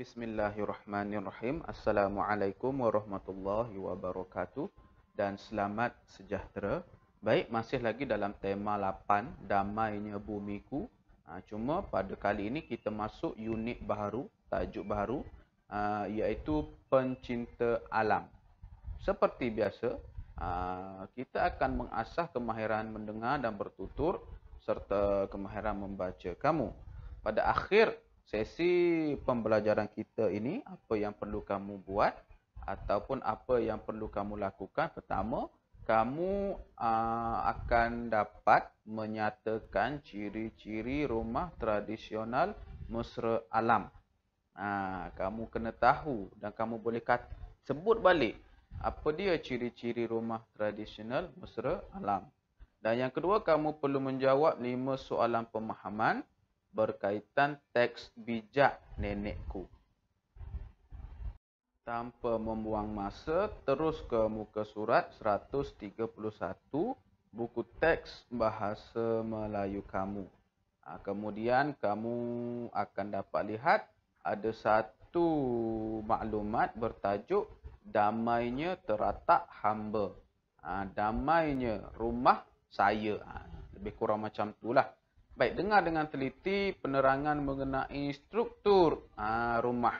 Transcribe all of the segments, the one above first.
Bismillahirrahmanirrahim. Assalamualaikum warahmatullahi wabarakatuh dan selamat sejahtera. Baik, masih lagi dalam tema 8, damainya bumiku. Cuma pada kali ini kita masuk unit baru, tajuk baru, iaitu pencinta alam. Seperti biasa, kita akan mengasah kemahiran mendengar dan bertutur serta kemahiran membaca kamu. Pada akhir sesi pembelajaran kita ini, apa yang perlu kamu buat ataupun apa yang perlu kamu lakukan? Pertama, kamu akan dapat menyatakan ciri-ciri rumah tradisional Mesra Alam. Kamu kena tahu dan kamu boleh sebut balik apa dia ciri-ciri rumah tradisional Mesra Alam. Dan yang kedua, kamu perlu menjawab 5 soalan pemahaman berkaitan teks bijak nenekku. Tanpa membuang masa, terus ke muka surat 131, buku teks bahasa Melayu kamu. Kemudian kamu akan dapat lihat ada satu maklumat bertajuk damainya teratak hamba. Damainya rumah saya. Lebih kurang macam itulah. Baik, dengar dengan teliti penerangan mengenai struktur rumah.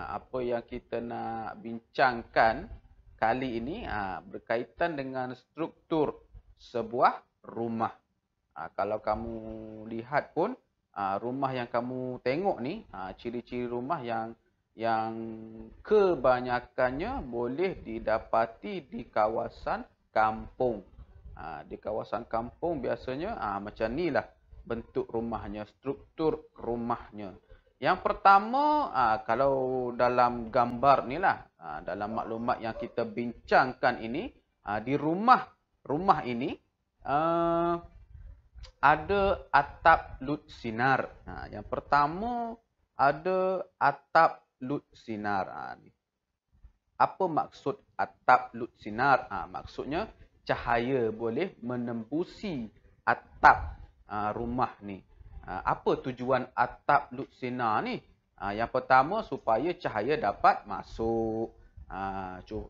Apa yang kita nak bincangkan kali ini berkaitan dengan struktur sebuah rumah. Kalau kamu lihat pun, rumah yang kamu tengok ni, ciri-ciri rumah yang kebanyakannya boleh didapati di kawasan kampung. Di kawasan kampung biasanya macam ni lah bentuk rumahnya, struktur rumahnya. Yang pertama, kalau dalam gambar ni lah, dalam maklumat yang kita bincangkan ini, di rumah ini ada atap lut sinar. Yang pertama, ada atap lut sinar. Apa maksud atap lut sinar? Maksudnya cahaya boleh menembusi atap rumah ni. Apa tujuan atap lut sinar ni? Yang pertama, supaya cahaya dapat masuk.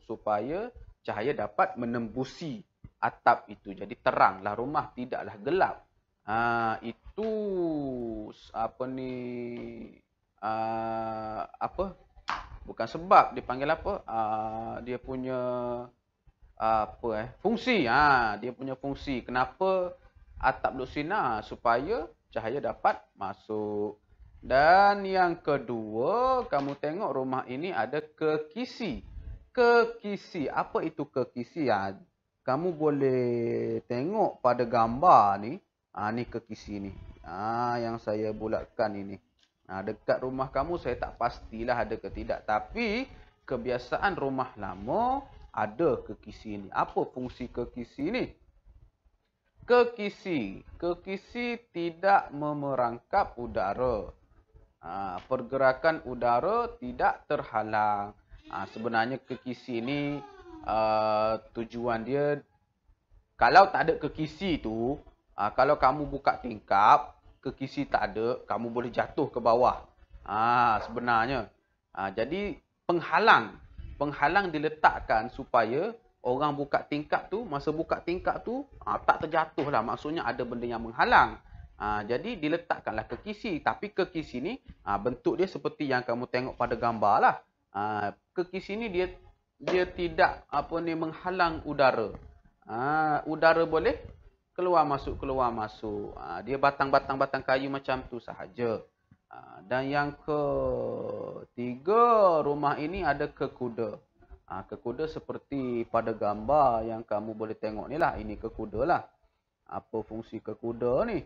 Supaya cahaya dapat menembusi atap itu. Jadi teranglah rumah, tidaklah gelap. Itu apa ni? Bukan sebab dipanggil apa? Dia punya fungsi. Dia punya fungsi. Kenapa atap lut sinar? Supaya cahaya dapat masuk. Dan yang kedua, kamu tengok rumah ini ada kekisi. Kekisi. Apa itu kekisi? Kamu boleh tengok pada gambar ni. Ni kekisi ni. Yang saya bulatkan ini. Dekat rumah kamu saya tak pastilah ada ke tidak. Tapi kebiasaan rumah lama ada kekisi ni. Apa fungsi kekisi ni? Kekisi tidak memerangkap udara. Pergerakan udara tidak terhalang. Sebenarnya kekisi ni tujuan dia, kalau tak ada kekisi tu, kalau kamu buka tingkap, kekisi tak ada, kamu boleh jatuh ke bawah. Sebenarnya. Jadi penghalang diletakkan supaya orang buka tingkap tu, masa buka tingkap tu, tak terjatuh lah. Maksudnya ada benda yang menghalang. Jadi diletakkanlah kekisi. Tapi kekisi ni, bentuk dia seperti yang kamu tengok pada gambar lah. Kekisi ni dia tidak menghalang udara. Udara boleh keluar masuk. Dia batang kayu macam tu sahaja. Dan yang ketiga, rumah ini ada kekuda. Kekuda seperti pada gambar yang kamu boleh tengok ni lah. Ini kekuda lah. Apa fungsi kekuda ni?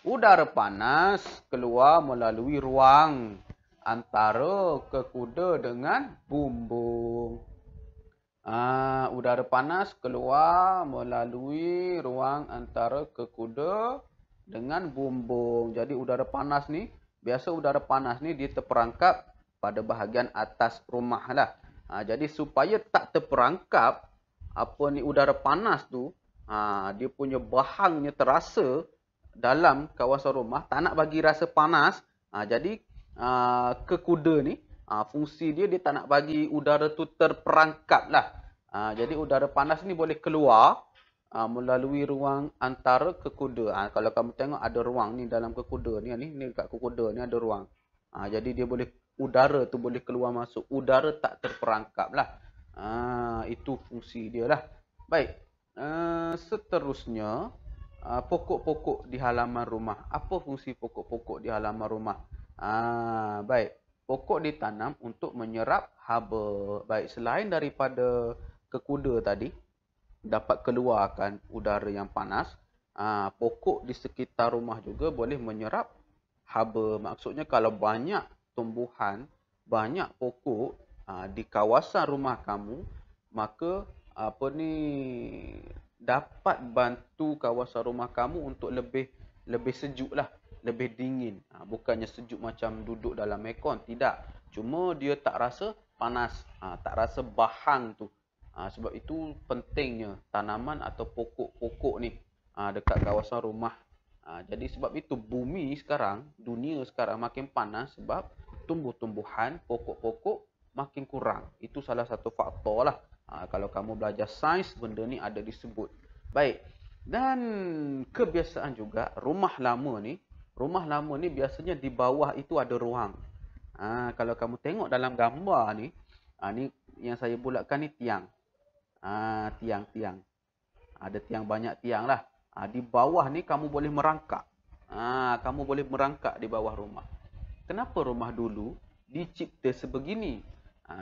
Udara panas keluar melalui ruang antara kekuda dengan bumbung. Udara panas keluar melalui ruang antara kekuda dengan bumbung. Jadi udara panas ni, biasa udara panas ni dia terperangkap pada bahagian atas rumah lah. Jadi supaya tak terperangkap udara panas tu, dia punya bahangnya terasa dalam kawasan rumah, tak nak bagi rasa panas. Jadi kekuda ni Fungsi dia tak nak bagi udara tu terperangkap lah. Jadi udara panas ni boleh keluar melalui ruang antara kekuda. Kalau kamu tengok ada ruang ni dalam kekuda ni dekat kekuda ni ada ruang. Jadi dia boleh, udara tu boleh keluar masuk. Udara tak terperangkap lah. Itu fungsi dia lah. Baik. Seterusnya, pokok-pokok di halaman rumah. Apa fungsi pokok-pokok di halaman rumah? Baik. Pokok ditanam untuk menyerap haba. Baik, selain daripada kekuda tadi dapat keluarkan udara yang panas, pokok di sekitar rumah juga boleh menyerap haba. Maksudnya kalau banyak tumbuhan, banyak pokok di kawasan rumah kamu, maka dapat bantu kawasan rumah kamu untuk lebih sejuk lah, lebih dingin. Bukannya sejuk macam duduk dalam aircon, tidak. Cuma dia tak rasa panas, tak rasa bahang tu. Sebab itu pentingnya tanaman atau pokok-pokok ni dekat kawasan rumah. Jadi sebab itu bumi sekarang, dunia sekarang makin panas sebab tumbuh-tumbuhan, pokok-pokok makin kurang. Itu salah satu faktor lah. Kalau kamu belajar sains, benda ni ada disebut. Baik. Dan kebiasaan juga rumah lama ni biasanya di bawah itu ada ruang. Kalau kamu tengok dalam gambar ni, ni yang saya bulatkan ni tiang. Tiang-tiang. Ada tiang, banyak tiang lah. Di bawah ni kamu boleh merangkak. Kamu boleh merangkak di bawah rumah. Kenapa rumah dulu dicipta sebegini?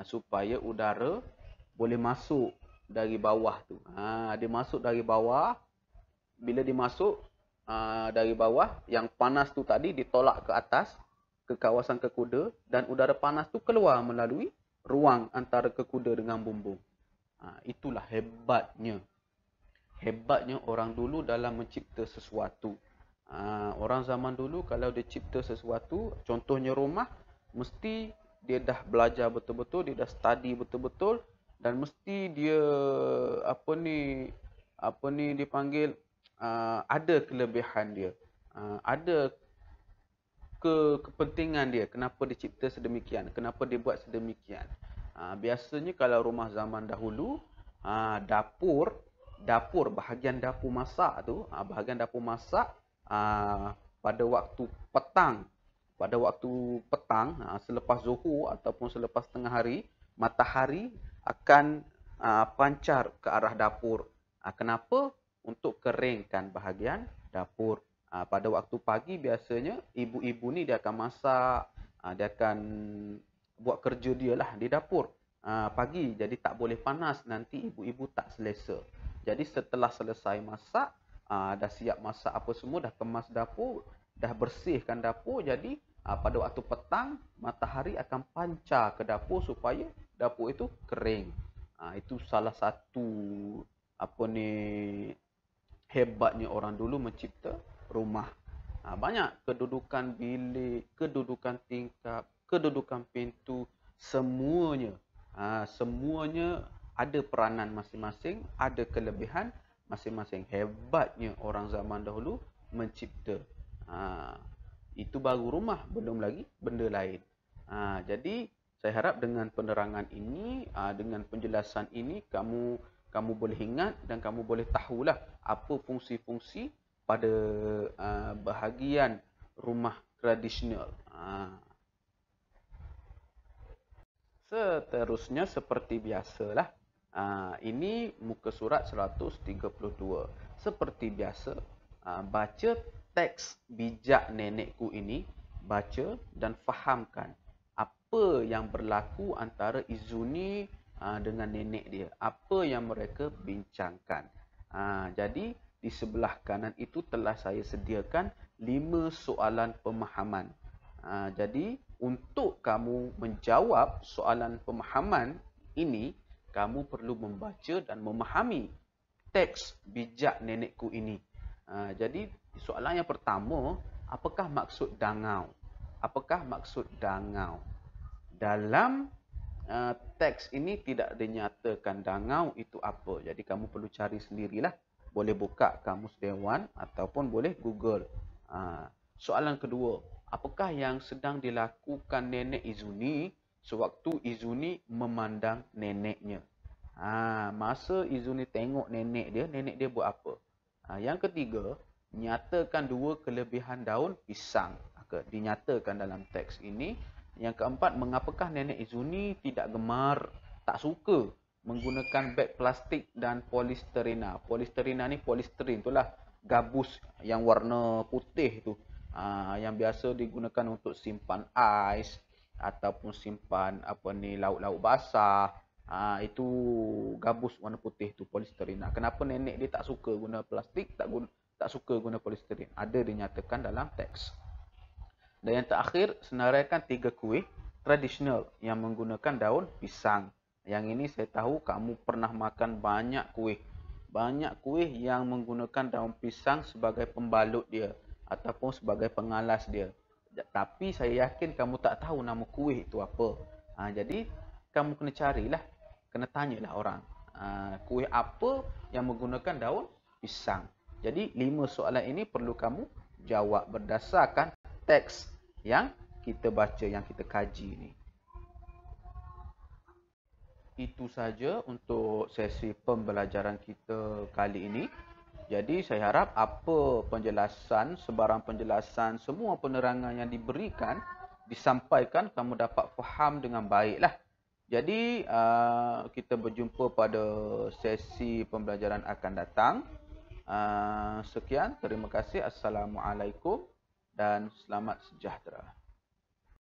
Supaya udara boleh masuk dari bawah tu. Dia masuk dari bawah. Bila dia masuk dari bawah, yang panas tu tadi ditolak ke atas, ke kawasan kekuda, dan udara panas tu keluar melalui ruang antara kekuda dengan bumbung. Itulah hebatnya. Hebatnya orang dulu dalam mencipta sesuatu. Orang zaman dulu kalau dia cipta sesuatu, contohnya rumah, mesti dia dah belajar betul-betul, dia dah study betul-betul, dan mesti dia dipanggil ada kelebihan dia, ada kepentingan dia, kenapa dia cipta sedemikian, kenapa dia buat sedemikian. Biasanya kalau rumah zaman dahulu, dapur, bahagian dapur masak tu, pada waktu petang, selepas zuhur ataupun selepas tengah hari, matahari akan pancar ke arah dapur. Kenapa? Untuk keringkan bahagian dapur. Pada waktu pagi biasanya ibu-ibu ni dia akan masak, dia akan buat kerja dia lah di dapur pagi. Jadi tak boleh panas, nanti ibu-ibu tak selesa. Jadi setelah selesai masak, dah siap masak apa semua, dah kemas dapur, dah bersihkan dapur. Jadi pada waktu petang, matahari akan pancar ke dapur supaya dapur itu kering. Itu salah satu hebatnya orang dulu mencipta rumah. Banyak kedudukan bilik, kedudukan tingkap, kedudukan pintu, semuanya ada peranan masing-masing, ada kelebihan masing-masing. Hebatnya orang zaman dahulu mencipta. Itu baru rumah, belum lagi benda lain. Jadi saya harap dengan penerangan ini, dengan penjelasan ini, kamu boleh ingat dan kamu boleh tahulah apa fungsi-fungsi pada bahagian rumah tradisional. Seterusnya seperti biasalah, ini muka surat 132. Seperti biasa, baca teks bijak nenekku ini, baca dan fahamkan apa yang berlaku antara Izuni dengan nenek dia, apa yang mereka bincangkan. Jadi di sebelah kanan itu telah saya sediakan 5 soalan pemahaman. Jadi untuk kamu menjawab soalan pemahaman ini, kamu perlu membaca dan memahami teks bijak nenekku ini. Jadi soalan yang pertama, apakah maksud dangau? Apakah maksud dangau? Dalam teks ini tidak dinyatakan dangau itu apa. Jadi kamu perlu cari sendirilah. Boleh buka Kamus Dewan ataupun boleh Google. Soalan kedua, apakah yang sedang dilakukan Nenek Izuni sewaktu Izuni memandang neneknya. Masa Izuni tengok nenek dia buat apa? Yang ketiga, nyatakan 2 kelebihan daun pisang. Dinyatakan dalam teks ini. Yang keempat, mengapakah nenek Izuni tidak gemar, tak suka menggunakan beg plastik dan polisterina. Polisterina ni polisterin itulah gabus yang warna putih tu. Yang biasa digunakan untuk simpan ais ataupun simpan lauk-lauk basah. Itu gabus warna putih tu polisterina. Kenapa nenek dia tak suka guna plastik, tak suka guna polisterin? Ada dinyatakan dalam teks. Dan yang terakhir, senaraikan 3 kuih tradisional yang menggunakan daun pisang. Yang ini saya tahu kamu pernah makan banyak kuih. Banyak kuih yang menggunakan daun pisang sebagai pembalut dia ataupun sebagai pengalas dia. Tapi saya yakin kamu tak tahu nama kuih itu apa. Jadi kamu kena carilah, kena tanyalah orang. Kuih apa yang menggunakan daun pisang. Jadi 5 soalan ini perlu kamu jawab berdasarkan teks yang kita baca, yang kita kaji ni. Itu saja untuk sesi pembelajaran kita kali ini. Jadi saya harap apa penjelasan, sebarang penjelasan, semua penerangan yang diberikan, disampaikan, kamu dapat faham dengan baiklah. Jadi kita berjumpa pada sesi pembelajaran akan datang. Sekian, terima kasih. Assalamualaikum dan selamat sejahtera.